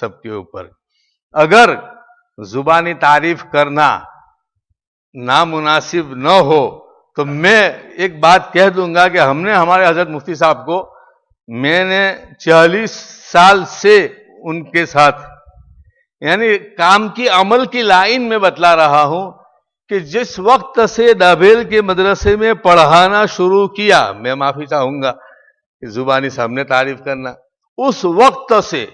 سب کے اوپر. اگر زبانی تعریف کرنا نامناسب نہ ہو تو میں ایک بات کہہ دوں گا کہ ہم نے ہمارے حضرت مفتی صاحب کو، میں نے 40 سال سے ان کے ساتھ، یعنی کام کی عمل کی لائن میں بتلا رہا ہوں کہ جس وقت سے دابیل کے مدرسے میں پڑھانا شروع کیا، میں معافی چاہوں گا کہ زبانی سامنے تعریف کرنا، اس وقت سے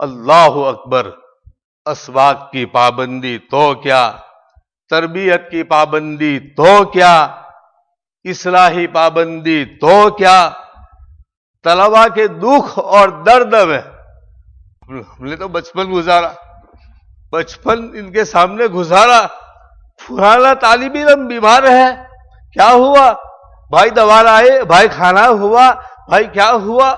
اللہ اکبر، اسواق کی پابندی تو کیا، تربیت کی پابندی تو کیا، اصلاحی پابندی تو کیا، طلباء کے دکھ اور درد میں ہم نے تو بچپن گزارا، بچپن ان کے سامنے گزارا. پرانا طالب علم بیمار ہے، کیا ہوا بھائی؟ دوا لائے بھائی، کھانا ہوا بھائی، کیا ہوا؟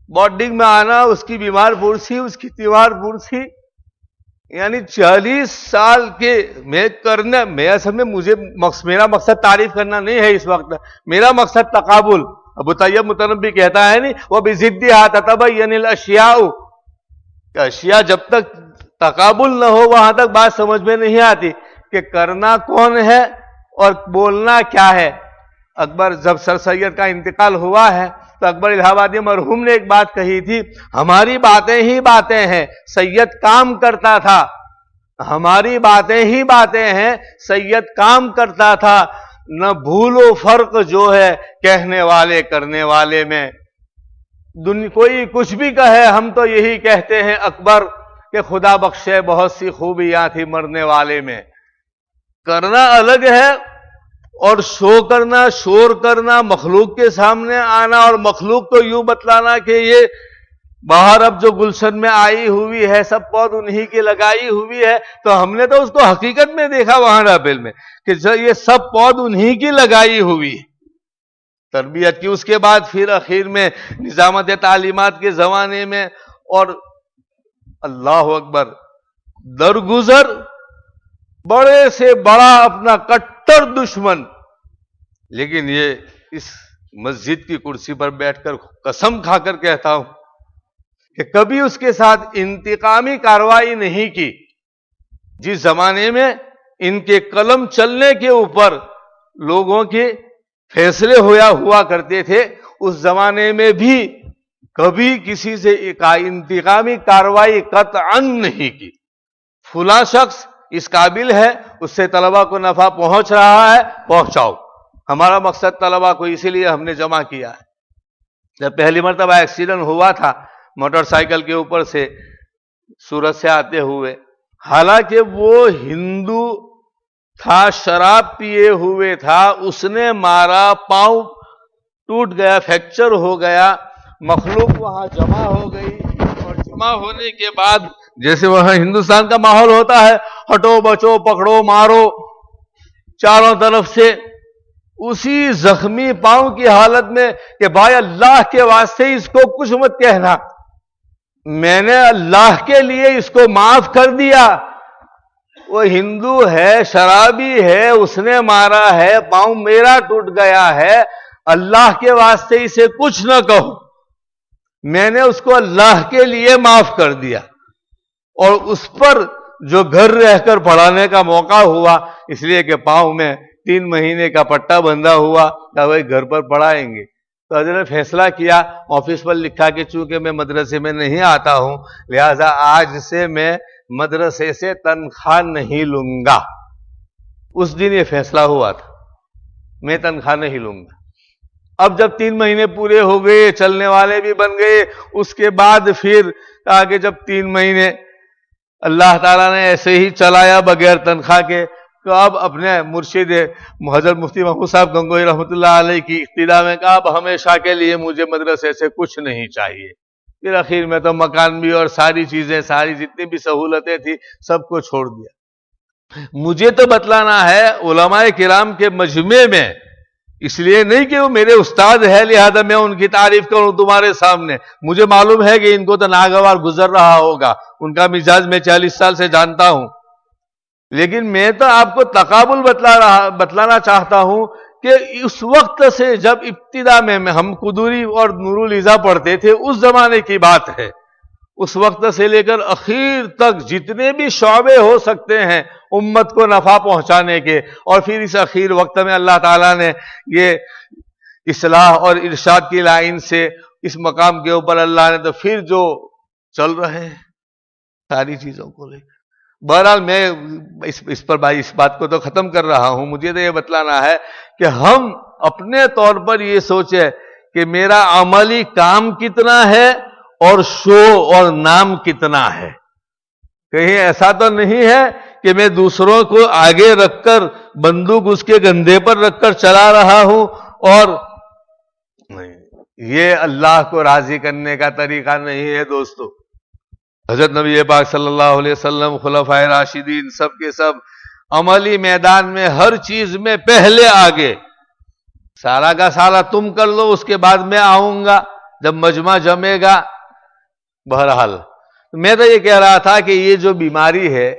بورڈنگ میں آنا، اس کی بیمار پرسی، اس کی تیمار پرسی. یعنی 40 سال کے میں اصل میں میرا مقصد تعریف کرنا نہیں ہے اس وقت، میرا مقصد تقابل. ابو طیب متنبی کہتا ہے نہیں، وہ بِضِدِّهَا تَتَبَيَّنُ الْأَشْيَاءُ، کہ اشیاء جب تک تقابل نہ ہو وہاں تک بات سمجھ میں نہیں آتی کہ کرنا کون ہے اور بولنا کیا ہے. اکبر جب سر سید کا انتقال ہوا ہے تو اکبر الہ آبادی مرحوم نے ایک بات کہی تھی، ہماری باتیں ہی باتیں ہیں، سید کام کرتا تھا. ہماری باتیں ہی باتیں ہیں، سید کام کرتا تھا. نہ بھولو فرق جو ہے کہنے والے کرنے والے میں. کوئی کچھ بھی کہے ہم تو یہی کہتے ہیں اکبر کہ خدا بخشے بہت سی خوبیاں تھی مرنے والے میں. کرنا الگ ہے اور شور کرنا، مخلوق کے سامنے آنا، اور مخلوق کو یوں بتلانا کہ یہ باہر اب جو گلشن میں آئی ہوئی ہے سب پود انہی کی لگائی ہوئی ہے. تو ہم نے تو اس کو حقیقت میں دیکھا وہاں دابیل میں کہ یہ سب پود انہی کی لگائی ہوئی ہے. تربیت کی، اس کے بعد پھر اخیر میں نظامت تعلیمات کے زمانے میں، اور اللہ اکبر درگزر بڑے سے بڑا اپنا کٹر دشمن. لیکن یہ اس مسجد کی کرسی پر بیٹھ کر قسم کھا کر کہتا ہوں کہ کبھی اس کے ساتھ انتقامی کارروائی نہیں کی. جس زمانے میں ان کے قلم چلنے کے اوپر لوگوں کے فیصلے ہوا کرتے تھے، اس زمانے میں بھی کبھی کسی سے انتقامی کارروائی قطعاً نہیں کی. فلاں شخص اس قابل ہے، اس سے طلباء کو نفع پہنچ رہا ہے، پہنچاؤ. ہمارا مقصد طلباء کو اسی لیے ہم نے جمع کیا ہے. جب پہلی مرتبہ ایکسیڈنٹ ہوا تھا موٹر سائیکل کے اوپر سے سورت سے آتے ہوئے، حالانکہ وہ ہندو تھا، شراب پیے ہوئے تھا، اس نے مارا، پاؤں ٹوٹ گیا، فریکچر ہو گیا، مخلوق وہاں جمع ہو گئی. اور جمع ہونے کے بعد جیسے وہاں ہندوستان کا ماحول ہوتا ہے، ہٹو بچو پکڑو مارو چاروں طرف سے، اسی زخمی پاؤں کی حالت میں کہ بھائی اللہ کے واسطے اس کو کچھ مت کہنا، میں نے اللہ کے لیے اس کو معاف کر دیا. وہ ہندو ہے، شرابی ہے، اس نے مارا ہے، پاؤں میرا ٹوٹ گیا ہے، اللہ کے واسطے اسے کچھ نہ کہو. میں نے اس کو اللہ کے لیے معاف کر دیا. اور اس پر جو گھر رہ کر پڑھانے کا موقع ہوا، اس لیے کہ پاؤں میں 3 مہینے کا پٹا بندھا ہوا، کہ بھائی گھر پر پڑھائیں گے. تو حضرت نے فیصلہ کیا، آفس پر لکھا کہ چونکہ میں مدرسے میں نہیں آتا ہوں لہذا آج سے میں مدرسے سے تنخواہ نہیں لوں گا. اس دن یہ فیصلہ ہوا تھا، میں تنخواہ نہیں لوں گا. اب جب 3 مہینے پورے ہو گئے، چلنے والے بھی بن گئے، اس کے بعد پھر آگے جب 3 مہینے اللہ تعالیٰ نے ایسے ہی چلایا بغیر تنخواہ کے، تو اب اپنے مرشد حضرت مفتی محمود صاحب گنگوئی رحمۃ اللہ علیہ کی اقتدا میں کہا اب ہمیشہ کے لیے مجھے مدرسے سے کچھ نہیں چاہیے. پھر اخیر میں تو مکان بھی اور ساری چیزیں، ساری جتنی بھی سہولتیں تھیں سب کو چھوڑ دیا. مجھے تو بتلانا ہے علماء کرام کے مجمع میں، اس لیے نہیں کہ وہ میرے استاد ہے لہذا میں ان کی تعریف کروں تمہارے سامنے. مجھے معلوم ہے کہ ان کو تو ناگوار گزر رہا ہوگا، ان کا مزاج میں 40 سال سے جانتا ہوں، لیکن میں تو آپ کو تقابل بتلانا چاہتا ہوں کہ اس وقت سے جب ابتدا میں ہم قدوری اور نور العزا پڑھتے تھے اس زمانے کی بات ہے. اس وقت سے لے کر اخیر تک جتنے بھی شعبے ہو سکتے ہیں امت کو نفع پہنچانے کے، اور پھر اس اخیر وقت میں اللہ تعالیٰ نے یہ اصلاح اور ارشاد کی لائن سے اس مقام کے اوپر اللہ نے تو پھر جو چل رہے ہیں ساری چیزوں کو لے کر۔ بہرحال میں اس پر بھائی اس بات کو تو ختم کر رہا ہوں۔ مجھے تو یہ بتلانا ہے کہ ہم اپنے طور پر یہ سوچیں کہ میرا عملی کام کتنا ہے اور شو اور نام کتنا ہے۔ کہیں ایسا تو نہیں ہے کہ میں دوسروں کو آگے رکھ کر بندوق اس کے کندھے پر رکھ کر چلا رہا ہوں، اور نہیں، یہ اللہ کو راضی کرنے کا طریقہ نہیں ہے دوستو۔ حضرت نبی پاک صلی اللہ علیہ وسلم، خلفائے راشدین، سب کے سب عملی میدان میں ہر چیز میں پہلے آگے۔ سارا کا سارا تم کر لو، اس کے بعد میں آؤں گا جب مجمع جمے گا۔ بہرحال میں تو یہ کہہ رہا تھا کہ یہ جو بیماری ہے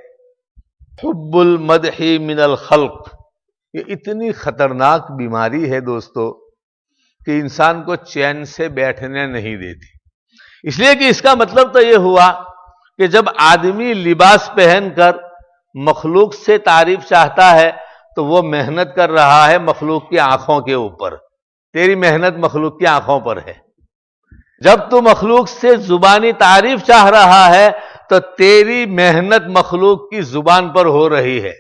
حب المدح من الخلق، یہ اتنی خطرناک بیماری ہے دوستو کہ انسان کو چین سے بیٹھنے نہیں دیتی۔ اس لیے کہ اس کا مطلب تو یہ ہوا کہ جب آدمی لباس پہن کر مخلوق سے تعریف چاہتا ہے تو وہ محنت کر رہا ہے مخلوق کی آنکھوں کے اوپر۔ تیری محنت مخلوق کی آنکھوں پر ہے۔ جب تو مخلوق سے زبانی تعریف چاہ رہا ہے تو تیری محنت مخلوق کی زبان پر ہو رہی ہے۔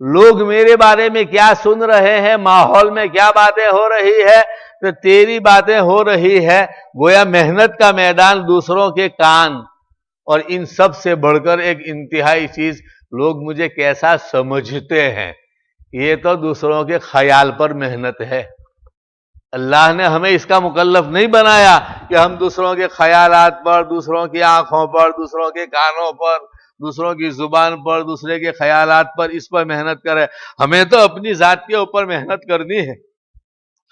لوگ میرے بارے میں کیا سن رہے ہیں، ماحول میں کیا باتیں ہو رہی ہے، تو تیری باتیں ہو رہی ہے۔ گویا محنت کا میدان دوسروں کے کان، اور ان سب سے بڑھ کر ایک انتہائی چیز، لوگ مجھے کیسا سمجھتے ہیں، یہ تو دوسروں کے خیال پر محنت ہے۔ اللہ نے ہمیں اس کا مکلف نہیں بنایا کہ ہم دوسروں کے خیالات پر، دوسروں کی آنکھوں پر، دوسروں کے کانوں پر، دوسروں کی زبان پر، دوسرے کے خیالات پر اس پر محنت کرے۔ ہمیں تو اپنی ذات کے اوپر محنت کرنی ہے۔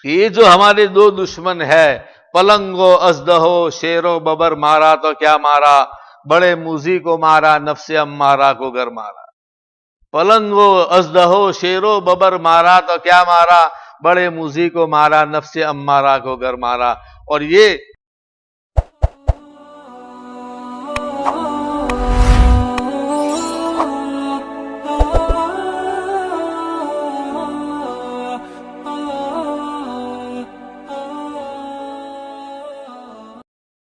یہ جو ہمارے دو دشمن ہے، پلنگ و اژدہو، شیر و ببر مارا تو کیا مارا، بڑے موذی کو مارا، نفس امارہ کو گر مارا۔ پلنگ و اژدہو، شیر و ببر مارا تو کیا مارا، بڑے موذی کو مارا، نفس امارہ کو گر مارا۔ اور یہ